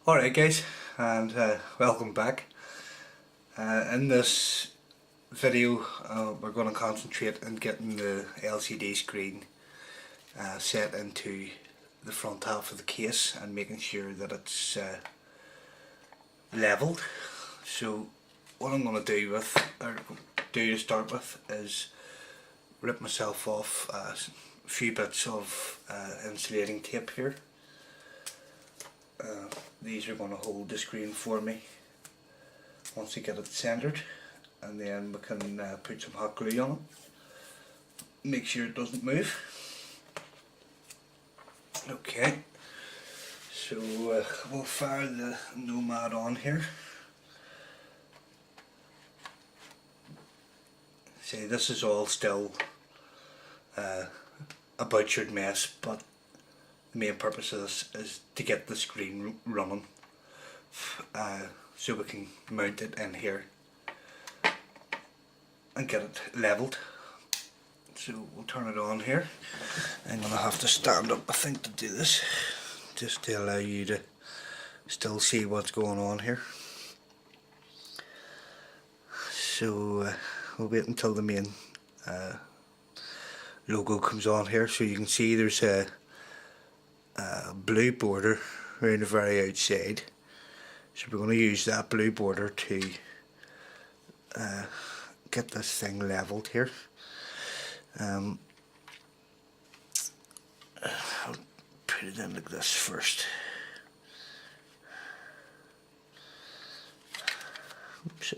Alright guys, and welcome back. In this video we're going to concentrate on getting the LCD screen set into the front half of the case and making sure that it's leveled. So what I'm going to do to start with is rip myself off a few bits of insulating tape here. These are going to hold the screen for me once we get it centered, and then we can put some hot glue on it, make sure it doesn't move. Okay, so we'll fire the Nomad on here. See, this is all still a butchered mess, but the main purpose of this is to get the screen running, so we can mount it in here and get it leveled. So we'll turn it on here. I'm going to have to stand up, I think, to do this, just to allow you to still see what's going on here. So we'll wait until the main logo comes on here, so you can see there's a blue border around the very outside. So we're going to use that blue border to get this thing leveled here. I'll put it in like this first. Oops.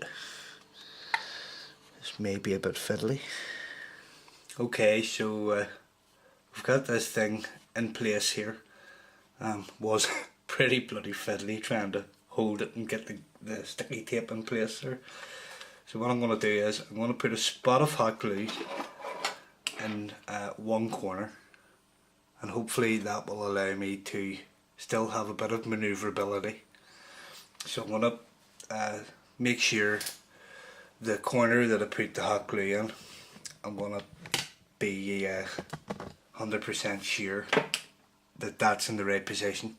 This may be a bit fiddly. Okay, so we've got this thing in place here. Was pretty bloody fiddly trying to hold it and get the sticky tape in place there. So what I'm going to do is I'm going to put a spot of hot glue in one corner, and hopefully that will allow me to still have a bit of manoeuvrability. So I'm going to make sure the corner that I put the hot glue in, I'm going to be 100% sure that that's in the right position.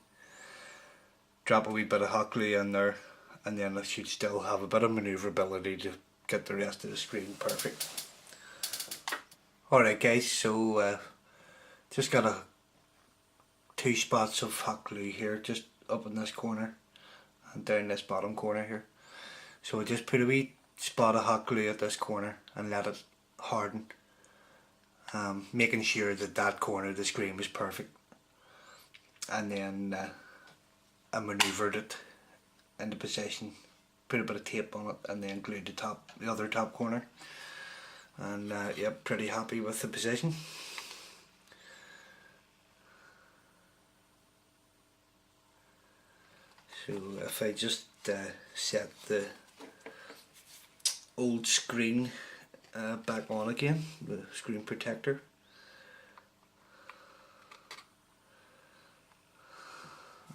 Drop a wee bit of hot glue in there, and then I should still have a bit of manoeuvrability to get the rest of the screen perfect. Alright guys, so just got two spots of hot glue here, just up in this corner and down this bottom corner here. So I just put a wee spot of hot glue at this corner and let it harden, making sure that that corner of the screen was perfect. And then I manoeuvred it into position, put a bit of tape on it, and then glued the other top corner. And yeah, pretty happy with the position. So if I just set the old screen back on again, the screen protector.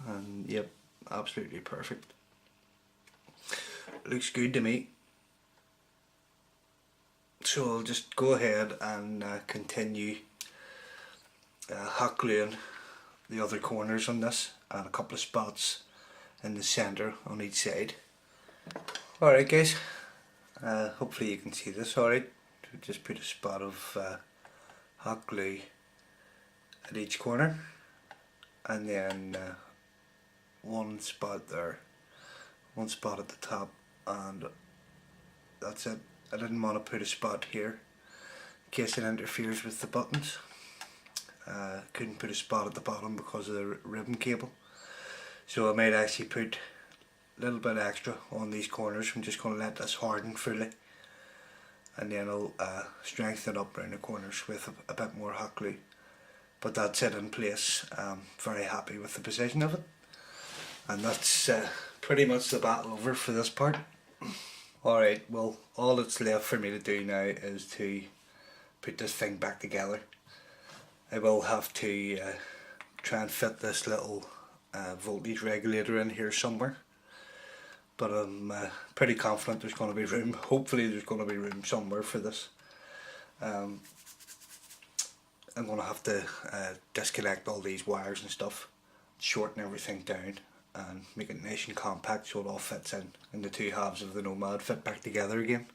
And yep, absolutely perfect. Looks good to me. So I'll just go ahead and continue hot gluing the other corners on this, and a couple of spots in the centre on each side. Alright guys, hopefully you can see this alright. Just put a spot of hot glue at each corner, and then one spot there, one spot at the top, and that's it. I didn't want to put a spot here in case it interferes with the buttons. Couldn't put a spot at the bottom because of the ribbon cable, so I might actually put a little bit extra on these corners. I'm just going to let this harden fully, and then I'll strengthen it up around the corners with a bit more hot glue. But that's it in place. Very happy with the position of it. And that's pretty much the battle over for this part. Alright, well, all that's left for me to do now is to put this thing back together. I will have to try and fit this little voltage regulator in here somewhere, but I'm pretty confident there's going to be room. Hopefully there's going to be room somewhere for this. I'm going to have to disconnect all these wires and stuff, shorten everything down, and make it nice and compact so it all fits in, and the two halves of the Nomad fit back together again.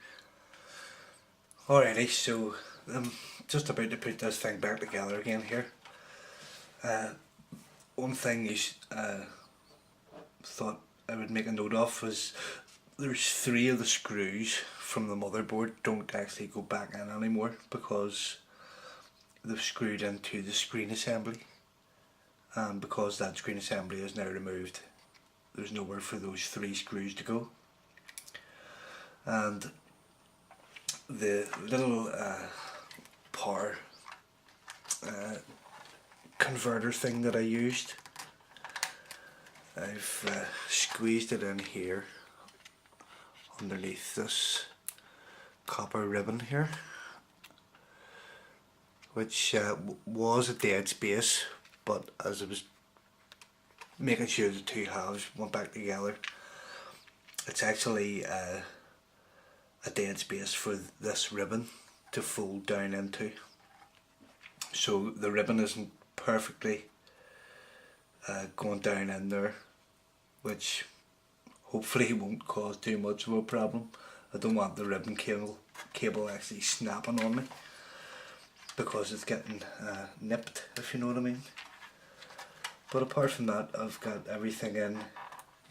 Alrighty, so I'm just about to put this thing back together again here. One thing you thought I would make a note of was there's 3 of the screws from the motherboard don't actually go back in anymore because they've screwed into the screen assembly, and because that screen assembly is now removed, there's nowhere for those 3 screws to go. And the little power converter thing that I used, I've squeezed it in here underneath this copper ribbon here, which was a dead space, but as I was making sure the two halves went back together, it's actually a dead space for this ribbon to fold down into. So the ribbon isn't perfectly going down in there, which hopefully won't cause too much of a problem. I don't want the ribbon cable actually snapping on me, because it's getting nipped, if you know what I mean. But apart from that, I've got everything in,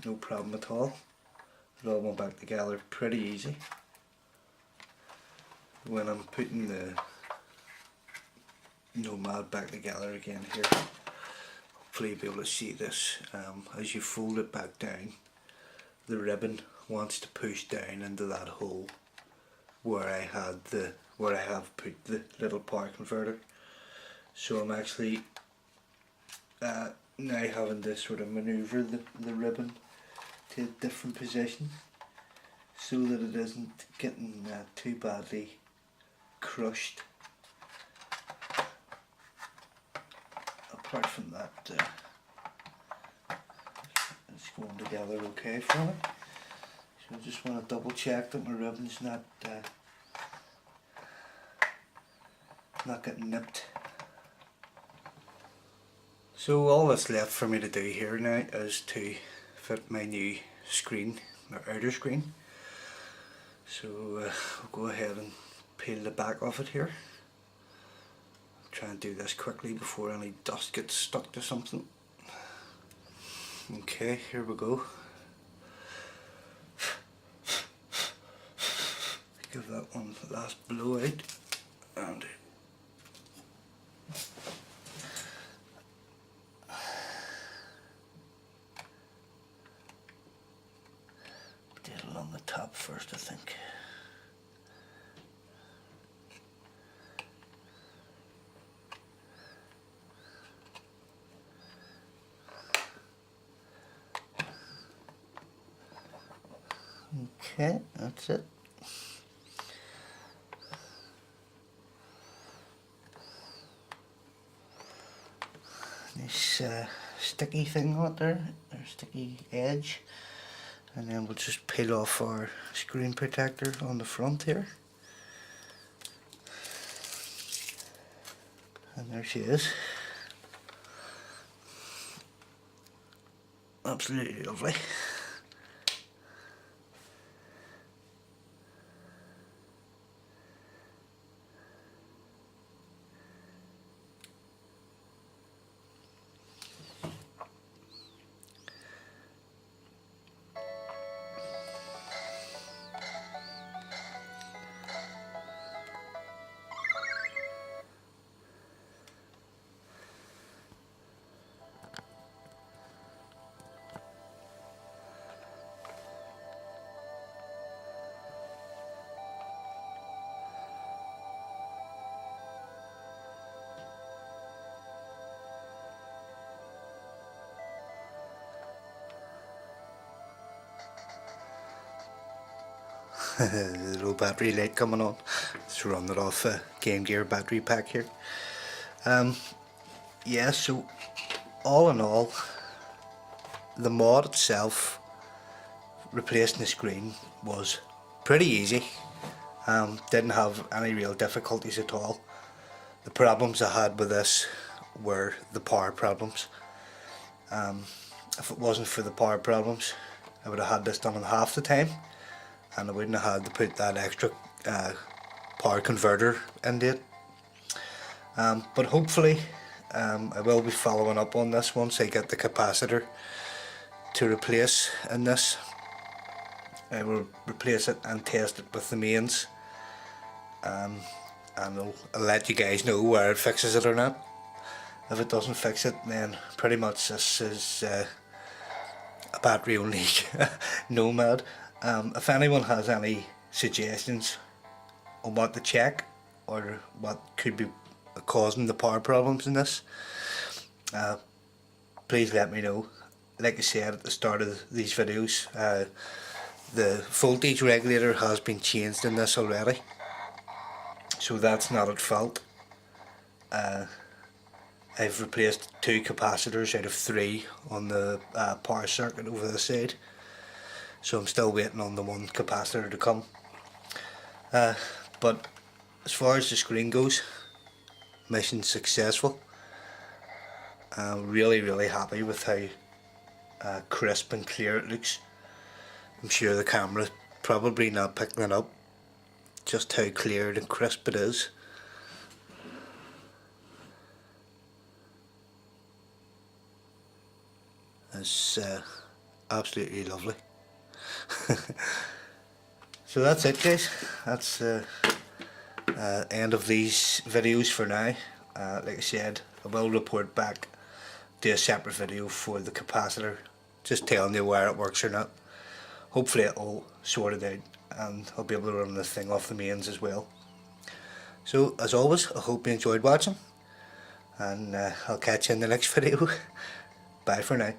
no problem at all. It all went back together pretty easy. When I'm putting the Nomad back together again here, hopefully you'll be able to see this. As you fold it back down, the ribbon wants to push down into that hole where I have put the little power converter. So I'm actually now having to sort of maneuver the ribbon to a different position so that it isn't getting too badly crushed. Apart from that, it's going together okay for me. So I just want to double check that my ribbon's not getting nipped. So all that's left for me to do here now is to fit my new screen, my outer screen. So I'll go ahead and peel the back off it here. I'll try and do this quickly before any dust gets stuck to something. Okay, here we go. Give that one last blow out, and did it along the top first, I think. Okay, that's it. This sticky thing on it there, or sticky edge, and then we'll just peel off our screen protector on the front here, and there she is. Absolutely lovely. The little battery light coming on. Just run it off a Game Gear battery pack here. Yeah, so all in all, the mod itself, replacing the screen, was pretty easy. Didn't have any real difficulties at all. The problems I had with this were the power problems. if it wasn't for the power problems, I would have had this done in half the time, and I wouldn't have had to put that extra power converter into it. But hopefully I will be following up on this once I get the capacitor to replace in this. I will replace it and test it with the mains, and I'll let you guys know where it fixes it or not. If it doesn't fix it, then pretty much this is a battery only Nomad. If anyone has any suggestions on what to check or what could be causing the power problems in this, please let me know. Like I said at the start of these videos, the voltage regulator has been changed in this already, so that's not at fault. I've replaced 2 capacitors out of 3 on the power circuit over the side, so I'm still waiting on the 1 capacitor to come. But as far as the screen goes, mission successful. I'm really happy with how crisp and clear it looks. I'm sure the camera's probably not picking it up, just how clear and crisp it is. It's absolutely lovely. So that's it, guys. That's the end of these videos for now. Like I said, I will report back, do a separate video for the capacitor, just telling you where it works or not. Hopefully it will sort it out and I'll be able to run this thing off the mains as well. So as always, I hope you enjoyed watching, and I'll catch you in the next video. Bye for now.